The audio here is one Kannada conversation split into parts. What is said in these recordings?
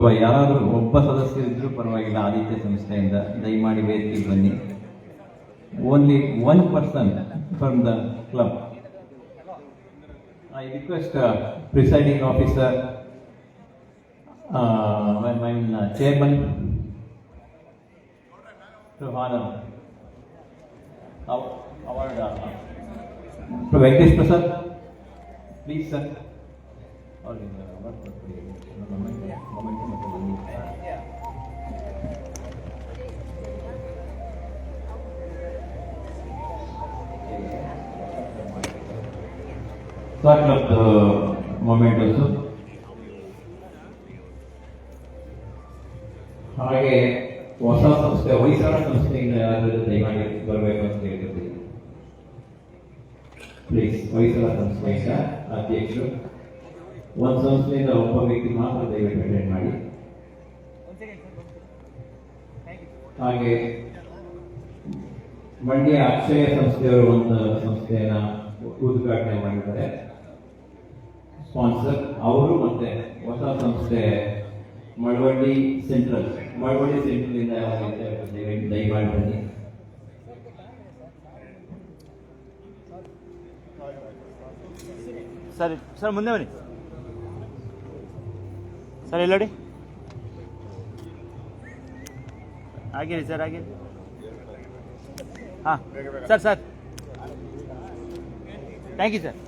ಯಾರಾದರೂ ಒಬ್ಬ ಸದಸ್ಯರಿದ್ದರೂ ಪರವಾಗಿಲ್ಲ ಆದಿತ್ಯ ಸಂಸ್ಥೆಯಿಂದ ದಯಮಾಡಿ ವೇದಿಕೆಗೆ ಬನ್ನಿ. Only one person from the club. I request presiding officer, chairman to honor award to Venkatesh Prasad, please sir. Start of the moment also. ಹಾಗೆ ಹೊಸ ಸಂಸ್ಥೆ ಹೊಯ್ಸಳ ಸಂಸ್ಥೆಯಿಂದ ಯಾರಾದರೂ ದಯಮಾಡಿ ಬರಬೇಕು ಅಂತ ಹೇಳ್ತಿದ್ದೀವಿ. ಪ್ಲೀಸ್, ಹೊಯ್ಸಳ ಸಂಸ್ಥೆಯಿಂದ ಅಧ್ಯಕ್ಷರು, ಒಂದು ಸಂಸ್ಥೆಯಿಂದ ಒಬ್ಬ ವ್ಯಕ್ತಿ ಮಾತ್ರ ದಯವಿಟ್ಟು ಅಟೆಂಡ್ ಮಾಡಿ. ಹಾಗೆ ಮಂಡ್ಯ ಅಕ್ಷಯ ಸಂಸ್ಥೆಯವರು ಒಂದು ಸಂಸ್ಥೆಯನ್ನ ಉದ್ಘಾಟನೆ ಮಾಡಿದ್ದಾರೆ, ಸ್ಪಾನ್ಸರ್ ಅವರು. ಮತ್ತೆ ಹೊಸ ಸಂಸ್ಥೆ ಮಳವಳ್ಳಿ ಸೆಂಟ್ರಲ್ ಇಂದ ದಯಮಾಡಿ ಬನ್ನಿ. ಸರ್ ಸರ್ ಮುಂದೆ ಬನ್ನಿ ಸರ್, ಎಲ್ಲೋಡಿ ಆಗಿರಿ ಸರ್, ಆಗಿರಿ. ಹಾಂ sir sir, thank you sir.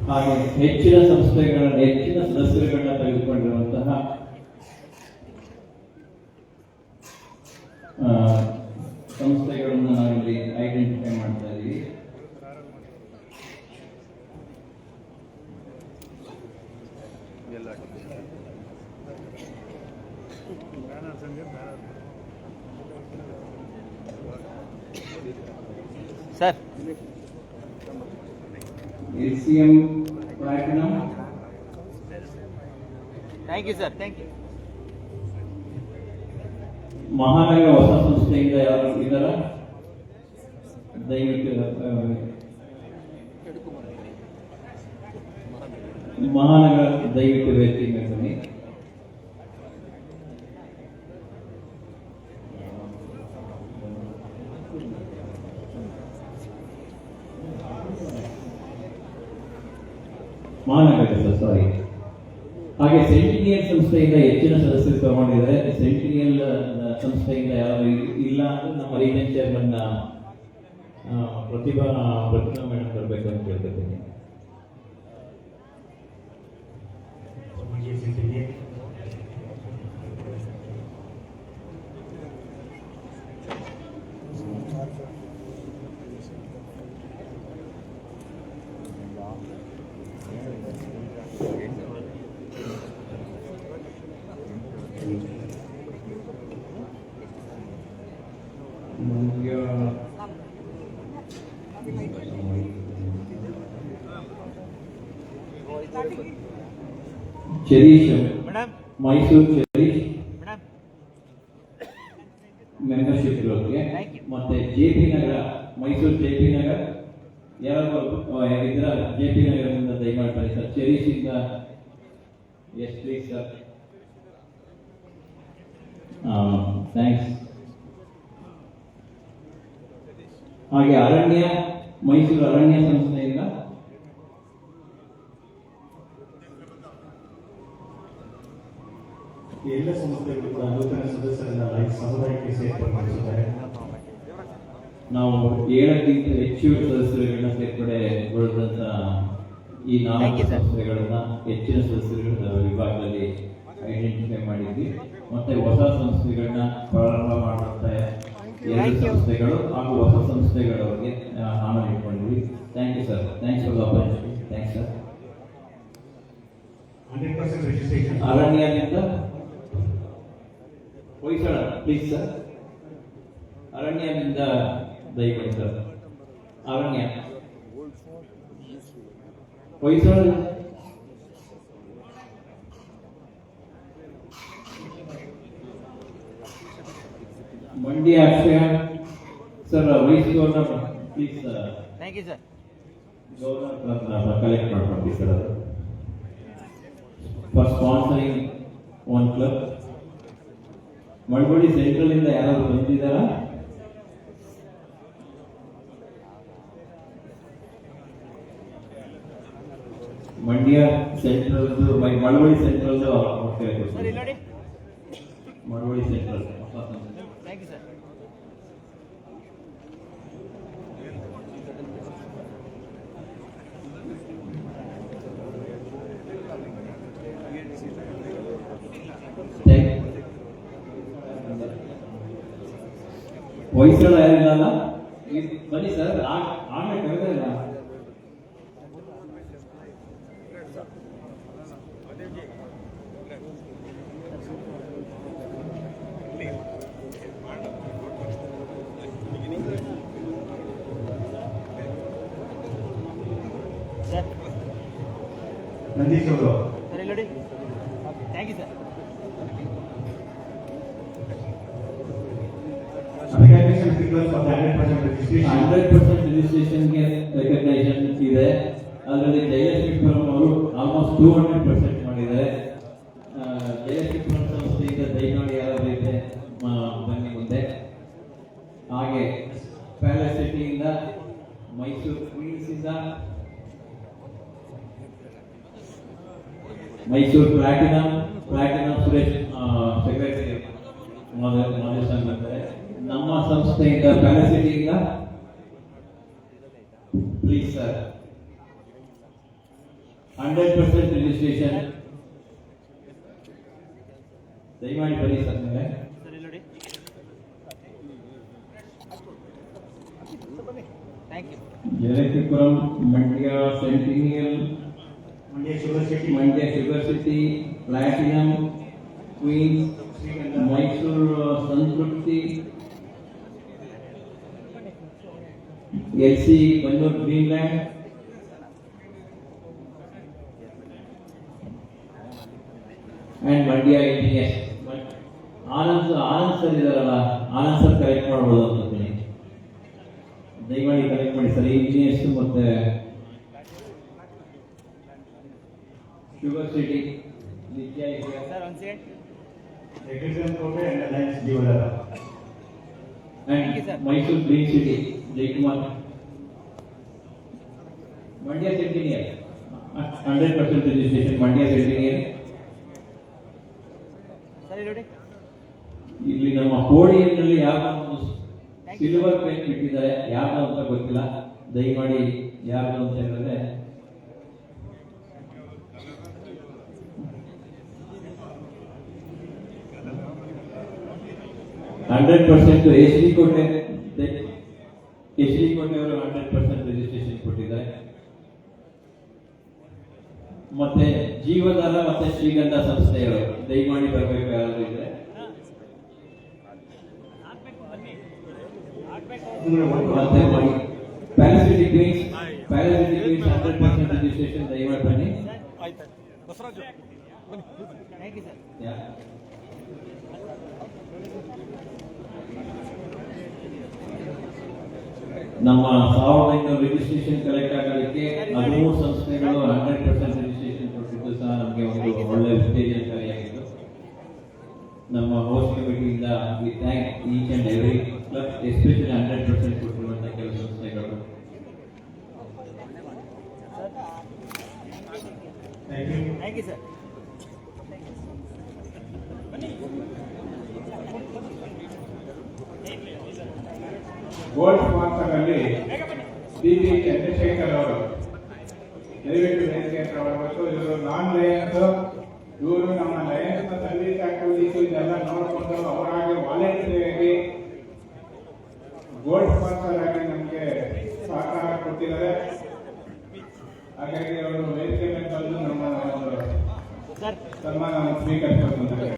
ಹಾಗೆ ಹೆಚ್ಚಿನ ಸದಸ್ಯರುಗಳನ್ನ ತೆಗೆದುಕೊಂಡಿರುವಂತಹ ಸಂಸ್ಥೆಗಳನ್ನು ನಾವಿಲ್ಲಿ ಐಡೆಂಟಿಫೈ ಮಾಡ್ತಾ ಇದ್ದೀವಿ. Sir LCM Platinum. Thank you sir, thank you. ಮಹಾನಗರ ಹೊಸ ಸಂಸ್ಥೆಯಿಂದ ಯಾರು ಇದ್ದಾರ ದಯವಿಟ್ಟು ಮಹಾನಗರ ದಯವಿಟ್ಟು ವೇದಿಕೆ ಬನ್ನಿ. ಮಹಾನಗರ ಸಾರಿ. ಹಾಗೆ ಸೆಂಟಿನಿಯಲ್ ಸಂಸ್ಥೆಯಿಂದ ಹೆಚ್ಚಿನ ಸದಸ್ಯರು ತಗೊಂಡಿದ್ದಾರೆ. ಸೆಂಟಿನಿಯಲ್ ಸಂಸ್ಥೆಯಿಂದ ಯಾರು ಇಲ್ಲ ಅಂದ್ರೆ ನಮ್ಮ ರೀಜನ್ ಚೇರ್ಮನ್ ಪ್ರತಿಭಾ ಮೇಡಮ್ ಬರಬೇಕು ಅಂತ ಕೇಳ್ತಿದ್ದೀನಿ. ಚೆರೀಶ್ ಮೈಸೂರು ಚೆರೀಶ್ ಮೆಂಬರ್ಶಿಪ್ ಇರೋರಿಗೆ, ಮತ್ತೆ JP ನಗರ ಮೈಸೂರು JP ನಗರ ಯಾರು ಇದ್ರ JP ನಗರದಿಂದ ದಯಮಾಡಿ ಬನ್ನಿ ಸರ್. ಚೆರೀಶ್ ಇಂದ ಎಸ್ ಪ್ಲೀಸ್ ಸರ್, ಥ್ಯಾಂಕ್ಸ್. ಹಾಗೆ ಅರಣ್ಯ ಮೈಸೂರು ಅರಣ್ಯ ಸಂಸ್ಥೆಯಿಂದ ಎಲ್ಲ ಸಂಸ್ಥೆಗಳು ಕೂಡ ನೂತನ ಸದಸ್ಯರನ್ನ ಸಮುದಾಯಕ್ಕೆ ಸೇರ್ಪಡೆಗೊಳಿಸಿದ್ದಾರೆ. ನಾವು 7ಕ್ಕಿಂತ ಹೆಚ್ಚು ಸದಸ್ಯರುಗಳನ್ನ ಸೇರ್ಪಡೆಗೊಳಿಸಿದಂತ ಈ 4 ಸಂಸ್ಥೆಗಳನ್ನ ಹೆಚ್ಚಿನ ಸದಸ್ಯರುಗಳ ವಿಭಾಗದಲ್ಲಿ ಐಡೆಂಟಿಫೈ ಮಾಡಿದ್ವಿ. ಮತ್ತೆ ಹೊಸ ಸಂಸ್ಥೆಗಳನ್ನ ಪ್ರಾರಂಭ ಮಾಡುವಂತ 2 ಸಂಸ್ಥೆಗಳು ಹಾಗೂ ಹೊಸ ಸಂಸ್ಥೆಗಳವರಿಗೆ ನಾಮ ಇಟ್ಕೊಂಡಿದ್ವಿ. Thank you sir, thanks for the opportunity. Thanks sir. 100% registration ಅರಣ್ಯದಿಂದ ಹೊಯ್ಸಳ ಪ್ಲೀಸ್ ಸರ್, ಅರಣ್ಯದಿಂದ ದಯಮಾಡಿ ಸರ್. ಅರಣ್ಯ ಹೊಯ್ಸಳ ಮಂಡ್ಯ ಅಕ್ಷಯ ಸರ್, ವಹಿಸಿದವ್ರನ್ನ ಪ್ಲೀಸ್. Thank you sir. ಗೌರವ ಕಲೆಕ್ಟ್ ಮಾಡ್ಕೊಂಡು sir. For sponsoring one club. Malavalli central ಇಂದ ಯಾರಾದ್ರು ಬಂದಿದ್ದಾರಾ? Mandya central, Malavalli central sir ಇಲ್ಲಿ ನೋಡಿ. Malavalli central. Thank you sir. Hoysala ಯಾರಿಲ್ಲ? ಬನ್ನಿ ಸರ್, ಆಮೇಲೆ ಕರೆದೇ ಇಲ್ಲ. ಸರ್ ನಂದೀಶ್ ಅವರು ಸರ್ ಇಲ್ಲಿ ನೋಡಿ. Thank you sir. recognition figures for the 100% registration. 100% ರಿಜಿಸ್ಟ್ರೇಷನ್ಗೆ ರೆಕಗ್ನೈಸೇಷನ್ ಇದೆ. ಅದರಲ್ಲಿ ಜಯಶ್ರೀಪುರಂ ಅವರು ಆಲ್ಮೋಸ್ಟ್ 200% ಮಾಡಿದ್ದಾರೆ. ಜಯಶ್ರೀಪುರಂ ಸಂಸ್ಥೆಯಿಂದ ದಯಮಾಡಿ ಯಾರಾದರೂ ಇದೆ ಬನ್ನಿ ಮುಂದೆ. ಹಾಗೆ ಪ್ಯಾಲೇಸ್ ಸಿಟಿಯಿಂದ, ಮೈಸೂರು ಕ್ವೀನ್ಸ್ ಇಂದ, ಮೈಸೂರು ಪ್ಲಾಟಿನಂ ಸುರೇಶ್ ಸೆಕ್ರೆಟರಿ ಮಾದೇಶನ್ ಬರ್ತಾರೆ. ನಮ್ಮ ಸಂಸ್ಥೆಯಿಂದ ಪ್ಯಾಲೇಸ್ ಸಿಟಿಯಿಂದ ಪ್ಲೀಸ್ ಸರ್ 100% ರಿಜಿಸ್ಟ್ರೇಷನ್ ದಯಮಾಡಿ ಬನ್ನಿ ಸರ್. ಮೇಲೆ ಸರ್ ಇಲ್ಲಿ ನೋಡಿ. Thank you. Jayalakshmipuram, Mandya centennial, Mandya sugar city, platinum, Queens, Mysuru Santrupti, LC Bannur Greenland, and Mandya engineers. Anand sir ಇದಾರಲ್ಲ, ಆನಂದ್ ಸರ್ ಕರೆಕ್ಟ್ ಮಾಡ್ಬೋದು ಅಂತೀನಿ. ದಯಮಾಡಿ ಕರೆಕ್ಟ್ ಮಾಡಿ ಸರ್. ಇಂಜಿನಿಯರ್ಸ್ ಮತ್ತೆ ಶುಗರ್ ಸಿಟಿ ನಿತ್ಯ ಇದೆಯಾ? ಸರ್ ಒಂದು second. Recognition Code and Alliance Developer. Thank you, sir. Mysuru green city Jayakumar. Mandya centennial 100% registration Mandya centennial. Sir ಇಲ್ಲಿ ನೋಡಿ. ಇಲ್ಲಿ ನಮ್ಮ ಪೋಡಿಯಂನಲ್ಲಿ ಯಾವ ಸಿಲ್ವರ್ ಪೇನ್ ಬಿಟ್ಟಿದ್ದಾರೆ, ಯಾರು ಅಂತ ಗೊತ್ತಿಲ್ಲ. ದಯಮಾಡಿ ಯಾರು ಅಂತ ಹೇಳಿದ್ರೆ 100% ಎಚ್ ಡಿ ಕೋಟೆ ಅವರು 100% ರಿಜಿಸ್ಟ್ರೇಷನ್ ಕೊಟ್ಟಿದ್ದಾರೆ. ಮತ್ತೆ ಜೀವಧಾರ ಮತ್ತೆ ಶ್ರೀಗಂಧ ಸಂಸ್ಥೆಗಳು ದಯಮಾಡಿ ಬರಬೇಕು ಯಾರಾದ್ರೂ ಇದ್ರೆ. ಮತ್ತೆ ಪ್ಯಾಲೇಸ್ ಸಿಟಿ ಕ್ವೀನ್ಸ್ 100% ರಿಜಿಸ್ಟ್ರೇಷನ್ ದಯಮಾಡಿ ಬನ್ನಿ. Thank you sir. ನಮ್ಮ 1500 ರಿಜಿಸ್ಟ್ರೇಷನ್ ಕಲೆಕ್ಟ್ ಆಗೋದಕ್ಕೆ 13 ಸಂಸ್ಥೆಗಳು 100% ರಿಜಿಸ್ಟ್ರೇಷನ್ ಕೊಟ್ಟಿದ್ದು ಸಹ ನಮಗೆ ಒಂದು ಒಳ್ಳೆ ಉತ್ತೇಜನಕಾರಿಯಾಗಿತ್ತು. ನಮ್ಮ ಹೋಸ್ಟ್ ಕಮಿಟಿಯಿಂದ we thank each and every club, especially 100% ಕೊಟ್ಟಿರುವಂತಹ ಕೆಲವು ಸಂಸ್ಥೆಗಳು. Thank you sir. Gold sponsor ಅಲ್ಲಿ ಡಿ.ಟಿ. ಚಂದ್ರಶೇಖರ್ ಅವರು, ದಯವಿಟ್ಟು ಚಂದ್ರಶೇಖರ್ ಅವರು ಮತ್ತು ಇವರು ನಾನ್ ಲಯನ್ಸ್, ಇವರು ನಮ್ಮ ಲಯನ್ಸ್ ಸರ್ವಿಸ್ ಆಕ್ಟಿವಿಟೀಸ್ ಇದೆಲ್ಲ ನೋಡಿಕೊಂಡು ಅವರಾಗಿ ವಾಲಂಟಿಯರ್ ಗೋಲ್ಡ್ ಸ್ಪಾನ್ಸರ್ ಆಗಿ ನಮಗೆ ಸಹಕಾರ ಕೊಟ್ಟಿದ್ದಾರೆ. ಹಾಗಾಗಿ ಅವರು ವೇದಿಕೆ ಮೇಲೆ ಬಂದು ನಮ್ಮ ಸರ್ ಸನ್ಮಾನವನ್ನು ಸ್ವೀಕರಿಸಬೇಕು.